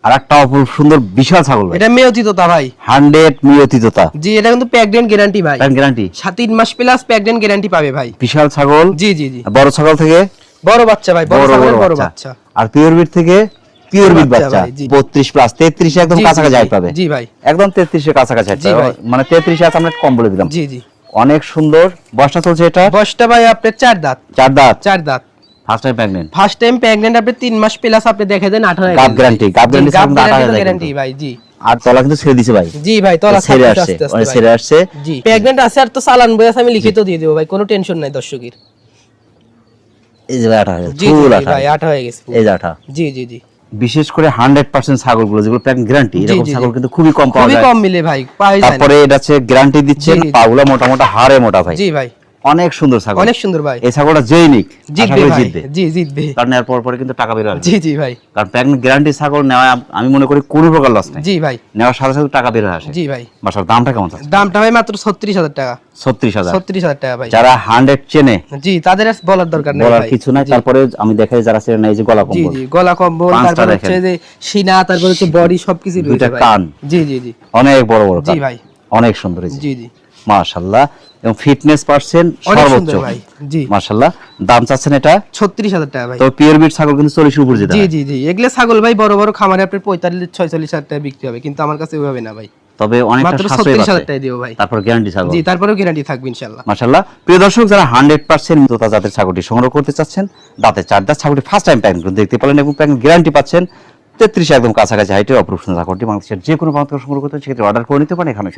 আর একটা অপরূপ সুন্দর বিশাল ছাগল ভাই। এটা মেয়তি তোতা ভাই, 100 মেয়তি তোতা। জি এটা কিন্তু প্রেগন্যান্ট গ্যারান্টি ভাই, গ্যারান্টি 3 মাস প্লাস প্রেগন্যান্ট গ্যারান্টি পাবে ভাই। বিশাল ছাগল। জি জি জি, বড় ছাগল থেকে বড় বাচ্চা ভাই, বড় ছাগলের বড় বাচ্চা। আর পিওর বিট থেকে পিওর বিট বাচ্চা ভাই, জি। 32 প্লাস 33 এ একদম জি, কাছাকাছি জি, হাইট পাবে। জি ভাই, একদম 33 এর কাছাকাছি হাইট জি পাবে, ভাই। মানে 33 আছে আমরা কম বলে দিলাম। জি জি। অনেক সুন্দর। বয়সটা চলছে এটা বয়সটা ভাই আপনার 4 দাঁত। 4 দাঁত। 4 দাঁত। First time pregnant. First time pregnant আপনি 3 মাস প্লাস আপনি দেখে দেন 18 গাব গ্যারান্টি, গাব গ্যারান্টি গাব সামনে 18 গ্যারান্টি ভাই। জি আর তলা কিন্তু ছেড়ে দিছে ভাই। জি ভাই, তলা ছেড়ে ছাড়তে আসছে, আস্তে আস্তে অনেক ভাই। ছেড়ে আসছে। জি প্রেগন্যান্ট আছে, আর তো চালান বই আছে, আমি লিখিত দিয়ে দেব ভাই, কোনো টেনশন নাই দর্শকের। এই যে 18 জি ফুল জি 18 ভাই, 8 হয়ে গেছে। এই যে 18। জি জি জি, বিশেষ করে 100% ছাগলগুলো যেগুলো প্রেগন্যান্ট গ্যারান্টি, জি, এরকম জি, ছাগল জি। কিন্তু খুবই কম পাওয়া খুবই যায়। কম মিলে ভাই, পাওয়া যায় না। তারপরে এটা হচ্ছে গ্যারান্টি দিচ্ছেন, জি, জি। পাগুলা মোটা মোটা, হাড়ে মোটা ভাই। জি ভাই, অনেক সুন্দর ছাগল। অনেক সুন্দর ভাই। এই ছাগলটা যেই নিক আশা জিতবে করি ভাই, জিতবে। জি জিতবে। কারণ এর পর পরে কিন্তু টাকা বের হবে। জি জি ভাই, কারণ প্রেগন্যান্ট গ্যারান্টি ছাগল নেওয়া আমি মনে করি কোনো প্রকার লস নাই। জি ভাই, নেওয়ার সাথে সাথে টাকা বের হয়ে আসে। জি ভাই। বাসার দামটা কেমন আছে? দামটা ভাই মাত্র 36,000 টাকা। 36,000। 36,000 টাকা ভাই। যারা 100 চেনে জি তাদের আর বলার দরকার নেই বলার ভাই। কিছু নাই। জি। তারপরে আমি দেখাই যারা চেনে না, এই যে গলা জি কম্বল, জি, গলা কম্বল, পাঁচটা তারপর দেখেন। হচ্ছে যে সিনা, তারপর হচ্ছে বডি, সবকিছু রয়েছে দুইটা ভাই। কান। জি জি জি, অনেক বড় বড় জি কান। ভাই। অনেক সুন্দর এই যে। জি জি, মাশাআল্লাহ। এবং ফিটনেস পার্সেন্ট অনেক সর্বোচ্চ সুন্দর ভাই। জি, মাশাআল্লাহ। দাম চাচ্ছেন এটা 36,000 টাকা ভাই। তো পিওর বিট ছাগল কিন্তু 40 এর উপর যেতে জি হয়। জি জি, এগুলা ছাগল ভাই বড় বড় খামারে আপনার 45-46,000 টাকা বিক্রি হবে, কিন্তু আমার কাছে ওইভাবে না ভাই, তবে অনেকটা মাত্র সাশ্রয়ী 36,000 পাচ্ছে। টাকা দিও ভাই। তারপর গ্যারান্টি ছাগল। জি, তারপরেও গ্যারান্টি থাকবে ইনশাআল্লাহ। মাশাআল্লাহ। প্রিয় দর্শক, যারা 100% তোতা জাতের ছাগলটি সংগ্রহ করতে চাচ্ছেন, দাঁতে 4 দাঁত ছাগলটি ফার্স্ট টাইম প্রেগন্যান্ট দেখতে পেলেন এবং প্রেগন্যান্ট গ্যারান্টি পাচ্ছেন, 33 একদম কাছাকাছি হাইটের অপরূপ সুন্দর ছাগলটি বাংলাদেশের যে কোনো প্রান্ত থেকে সংগ্রহ করতে সেক্ষেত্রে অর্ডার করে নিতে পারেন। এখানে